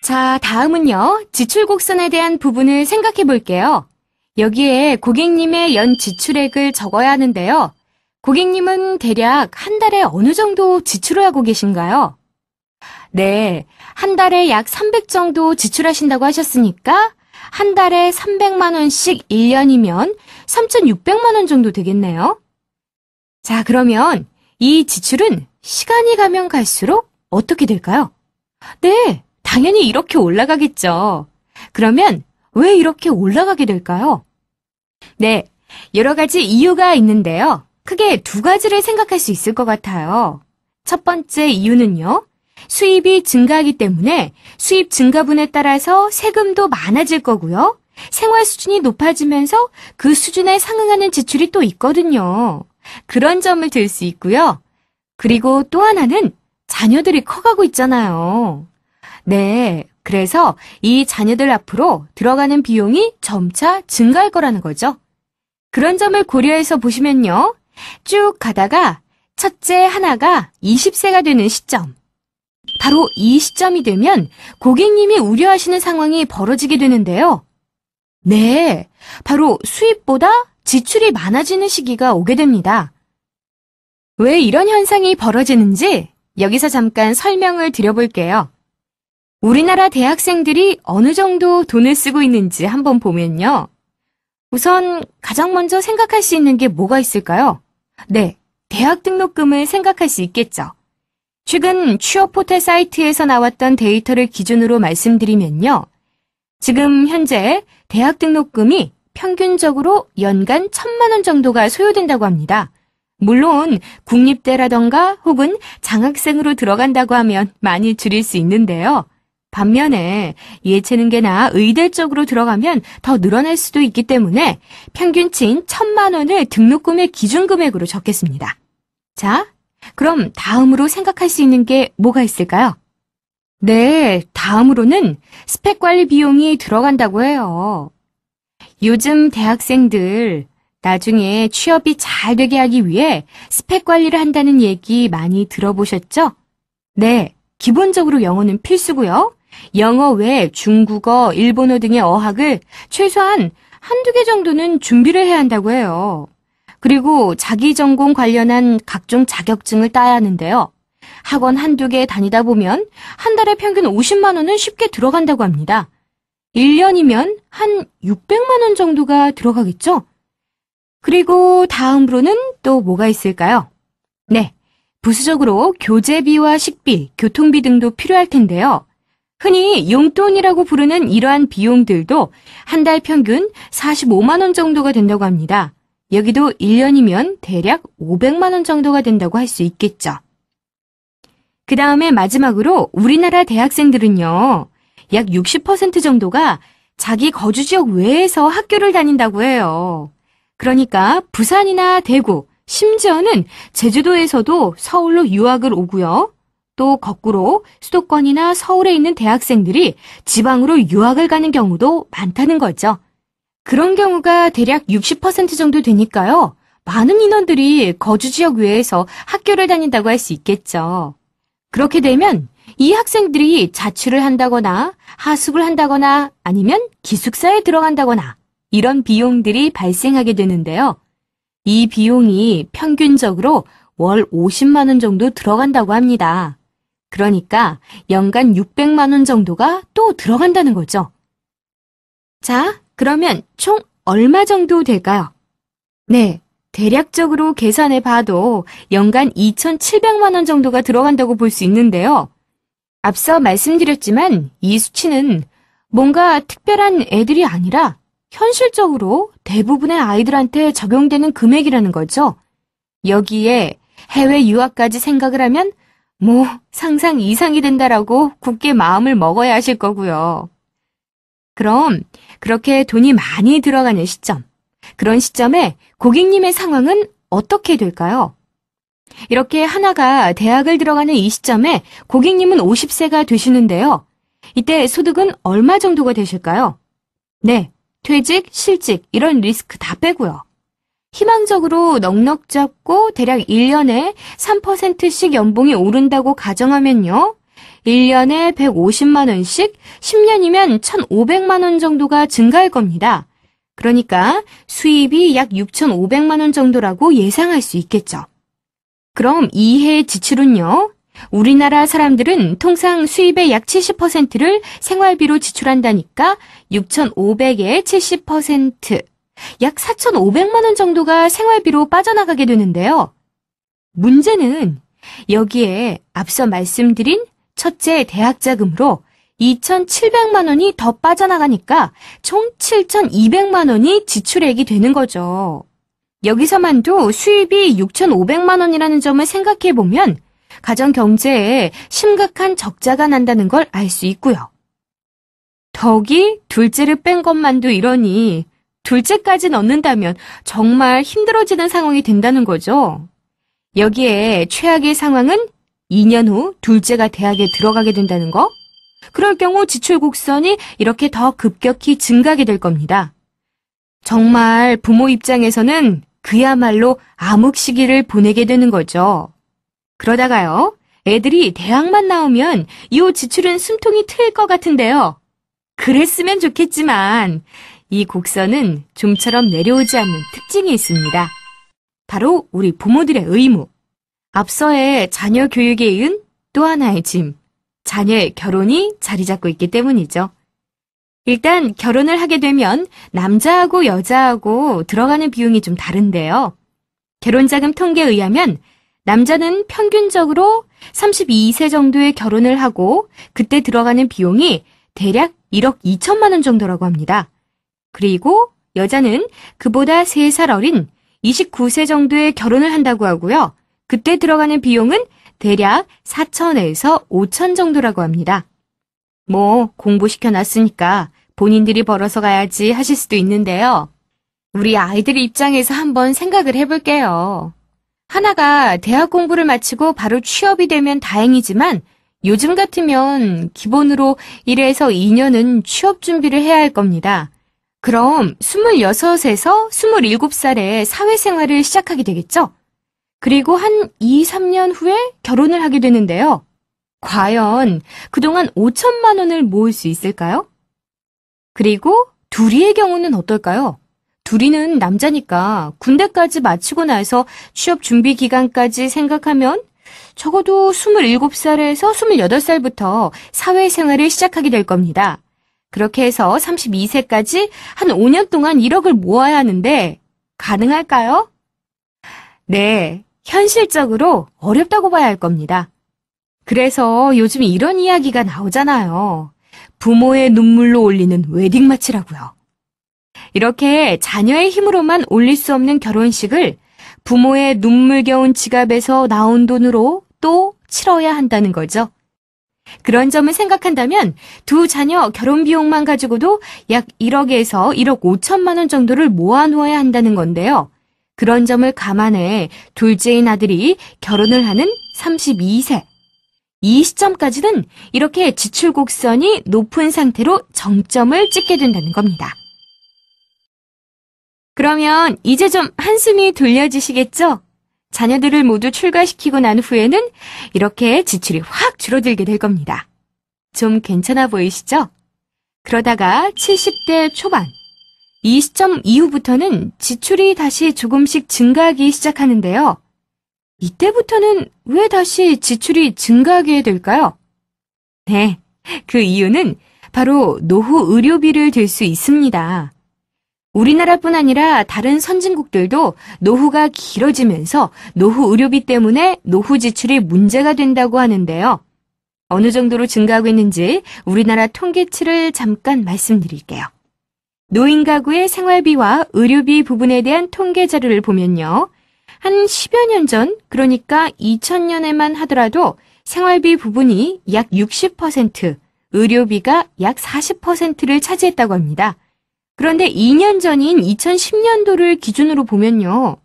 자, 다음은요. 지출 곡선에 대한 부분을 생각해 볼게요. 여기에 고객님의 연 지출액을 적어야 하는데요. 고객님은 대략 한 달에 어느 정도 지출을 하고 계신가요? 네, 한 달에 약 300 정도 지출하신다고 하셨으니까 한 달에 300만 원씩 1년이면 3,600만 원 정도 되겠네요. 자, 그러면 이 지출은 시간이 가면 갈수록 어떻게 될까요? 네, 당연히 이렇게 올라가겠죠. 그러면 왜 이렇게 올라가게 될까요? 네, 여러 가지 이유가 있는데요. 크게 두 가지를 생각할 수 있을 것 같아요. 첫 번째 이유는요. 수입이 증가하기 때문에 수입 증가분에 따라서 세금도 많아질 거고요. 생활 수준이 높아지면서 그 수준에 상응하는 지출이 또 있거든요. 그런 점을 들 수 있고요. 그리고 또 하나는 자녀들이 커가고 있잖아요. 네, 그래서 이 자녀들 앞으로 들어가는 비용이 점차 증가할 거라는 거죠. 그런 점을 고려해서 보시면요. 쭉 가다가 첫째 하나가 20세가 되는 시점. 바로 이 시점이 되면 고객님이 우려하시는 상황이 벌어지게 되는데요. 네, 바로 수입보다 지출이 많아지는 시기가 오게 됩니다. 왜 이런 현상이 벌어지는지 여기서 잠깐 설명을 드려볼게요. 우리나라 대학생들이 어느 정도 돈을 쓰고 있는지 한번 보면요. 우선 가장 먼저 생각할 수 있는 게 뭐가 있을까요? 네, 대학 등록금을 생각할 수 있겠죠. 최근 취업 포털 사이트에서 나왔던 데이터를 기준으로 말씀드리면요. 지금 현재 대학 등록금이 평균적으로 연간 1,000만 원 정도가 소요된다고 합니다. 물론 국립대라던가 혹은 장학생으로 들어간다고 하면 많이 줄일 수 있는데요. 반면에 예체능계나 의대 쪽으로 들어가면 더 늘어날 수도 있기 때문에 평균치인 1,000만 원을 등록금의 기준금액으로 적겠습니다. 자, 그럼 다음으로 생각할 수 있는 게 뭐가 있을까요? 네, 다음으로는 스펙 관리 비용이 들어간다고 해요. 요즘 대학생들 나중에 취업이 잘 되게 하기 위해 스펙 관리를 한다는 얘기 많이 들어보셨죠? 네, 기본적으로 영어는 필수고요. 영어 외 중국어, 일본어 등의 어학을 최소한 한두 개 정도는 준비를 해야 한다고 해요. 그리고 자기 전공 관련한 각종 자격증을 따야 하는데요. 학원 한두 개 다니다 보면 한 달에 평균 50만 원은 쉽게 들어간다고 합니다. 1년이면 한 600만 원 정도가 들어가겠죠? 그리고 다음으로는 또 뭐가 있을까요? 네, 부수적으로 교재비와 식비, 교통비 등도 필요할 텐데요. 흔히 용돈이라고 부르는 이러한 비용들도 한 달 평균 45만 원 정도가 된다고 합니다. 여기도 1년이면 대략 500만 원 정도가 된다고 할 수 있겠죠. 그 다음에 마지막으로 우리나라 대학생들은요. 약 60% 정도가 자기 거주 지역 외에서 학교를 다닌다고 해요. 그러니까 부산이나 대구, 심지어는 제주도에서도 서울로 유학을 오고요. 또 거꾸로 수도권이나 서울에 있는 대학생들이 지방으로 유학을 가는 경우도 많다는 거죠. 그런 경우가 대략 60% 정도 되니까요. 많은 인원들이 거주 지역 외에서 학교를 다닌다고 할 수 있겠죠. 그렇게 되면 이 학생들이 자취를 한다거나 하숙을 한다거나 아니면 기숙사에 들어간다거나 이런 비용들이 발생하게 되는데요. 이 비용이 평균적으로 월 50만 원 정도 들어간다고 합니다. 그러니까 연간 600만 원 정도가 또 들어간다는 거죠. 자, 그러면 총 얼마 정도 될까요? 네, 대략적으로 계산해 봐도 연간 2,700만 원 정도가 들어간다고 볼 수 있는데요. 앞서 말씀드렸지만 이 수치는 뭔가 특별한 애들이 아니라 현실적으로 대부분의 아이들한테 적용되는 금액이라는 거죠. 여기에 해외 유학까지 생각을 하면 상상 이상이 된다라고 굳게 마음을 먹어야 하실 거고요. 그럼 그렇게 돈이 많이 들어가는 시점, 그런 시점에 고객님의 상황은 어떻게 될까요? 이렇게 하나가 대학을 들어가는 이 시점에 고객님은 50세가 되시는데요. 이때 소득은 얼마 정도가 되실까요? 네, 퇴직, 실직 이런 리스크 다 빼고요. 희망적으로 넉넉 잡고 대략 1년에 3%씩 연봉이 오른다고 가정하면요. 1년에 150만 원씩 10년이면 1,500만 원 정도가 증가할 겁니다. 그러니까 수입이 약 6,500만 원 정도라고 예상할 수 있겠죠. 그럼 이해 지출은요? 우리나라 사람들은 통상 수입의 약 70%를 생활비로 지출한다니까 6,500에 70%, 약 4,500만 원 정도가 생활비로 빠져나가게 되는데요. 문제는 여기에 앞서 말씀드린 첫째 대학 자금으로 2,700만 원이 더 빠져나가니까 총 7,200만 원이 지출액이 되는 거죠. 여기서만도 수입이 6,500만 원이라는 점을 생각해 보면 가정 경제에 심각한 적자가 난다는 걸 알 수 있고요. 덕이 둘째를 뺀 것만도 이러니 둘째까지 넣는다면 정말 힘들어지는 상황이 된다는 거죠. 여기에 최악의 상황은 2년 후 둘째가 대학에 들어가게 된다는 거? 그럴 경우 지출 곡선이 이렇게 더 급격히 증가하게 될 겁니다. 정말 부모 입장에서는 그야말로 암흑 시기를 보내게 되는 거죠. 그러다가요, 애들이 대학만 나오면 이 지출은 숨통이 트일 것 같은데요. 그랬으면 좋겠지만 이 곡선은 좀처럼 내려오지 않는 특징이 있습니다. 바로 우리 부모들의 의무. 앞서의 자녀 교육에 이은 또 하나의 짐, 자녀의 결혼이 자리 잡고 있기 때문이죠. 일단 결혼을 하게 되면 남자하고 여자하고 들어가는 비용이 좀 다른데요. 결혼자금 통계에 의하면 남자는 평균적으로 32세 정도에 결혼을 하고 그때 들어가는 비용이 대략 1억 2천만 원 정도라고 합니다. 그리고 여자는 그보다 3살 어린 29세 정도에 결혼을 한다고 하고요. 그때 들어가는 비용은 대략 4천에서 5천 정도라고 합니다. 뭐 공부시켜놨으니까 본인들이 벌어서 가야지 하실 수도 있는데요. 우리 아이들 입장에서 한번 생각을 해볼게요. 하나가 대학 공부를 마치고 바로 취업이 되면 다행이지만 요즘 같으면 기본으로 1에서 2년은 취업 준비를 해야 할 겁니다. 그럼 26에서 27살에 사회생활을 시작하게 되겠죠? 그리고 한 2, 3년 후에 결혼을 하게 되는데요. 과연 그동안 5천만 원을 모을 수 있을까요? 그리고 둘이의 경우는 어떨까요? 둘이는 남자니까 군대까지 마치고 나서 취업 준비 기간까지 생각하면 적어도 27살에서 28살부터 사회생활을 시작하게 될 겁니다. 그렇게 해서 32세까지 한 5년 동안 1억을 모아야 하는데 가능할까요? 네, 현실적으로 어렵다고 봐야 할 겁니다. 그래서 요즘 이런 이야기가 나오잖아요. 부모의 눈물로 올리는 웨딩마치라고요. 이렇게 자녀의 힘으로만 올릴 수 없는 결혼식을 부모의 눈물겨운 지갑에서 나온 돈으로 또 치러야 한다는 거죠. 그런 점을 생각한다면 두 자녀 결혼 비용만 가지고도 약 1억에서 1억 5천만 원 정도를 모아놓아야 한다는 건데요. 그런 점을 감안해 둘째인 아들이 결혼을 하는 32세. 이 시점까지는 이렇게 지출 곡선이 높은 상태로 정점을 찍게 된다는 겁니다. 그러면 이제 좀 한숨이 돌려지시겠죠? 자녀들을 모두 출가시키고 난 후에는 이렇게 지출이 확 줄어들게 될 겁니다. 좀 괜찮아 보이시죠? 그러다가 70대 초반, 이 시점 이후부터는 지출이 다시 조금씩 증가하기 시작하는데요. 이때부터는 왜 다시 지출이 증가하게 될까요? 네, 그 이유는 바로 노후 의료비를 들 수 있습니다. 우리나라뿐 아니라 다른 선진국들도 노후가 길어지면서 노후 의료비 때문에 노후 지출이 문제가 된다고 하는데요. 어느 정도로 증가하고 있는지 우리나라 통계치를 잠깐 말씀드릴게요. 노인 가구의 생활비와 의료비 부분에 대한 통계 자료를 보면요. 한 10여 년 전, 그러니까 2000년에만 하더라도 생활비 부분이 약 60%, 의료비가 약 40%를 차지했다고 합니다. 그런데 2년 전인 2010년도를 기준으로 보면요.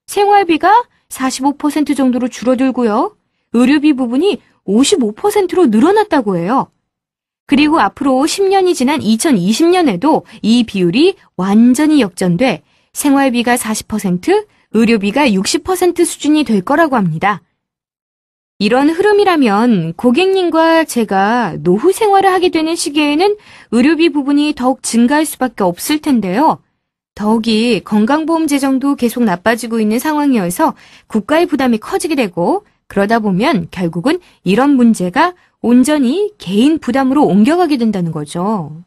생활비가 45% 정도로 줄어들고요. 의료비 부분이 55%로 늘어났다고 해요. 그리고 앞으로 10년이 지난 2020년에도 이 비율이 완전히 역전돼 생활비가 40%, 의료비가 60% 수준이 될 거라고 합니다. 이런 흐름이라면 고객님과 제가 노후 생활을 하게 되는 시기에는 의료비 부분이 더욱 증가할 수밖에 없을 텐데요. 더욱이 건강보험 재정도 계속 나빠지고 있는 상황이어서 국가의 부담이 커지게 되고 그러다 보면 결국은 이런 문제가 온전히 개인 부담으로 옮겨가게 된다는 거죠.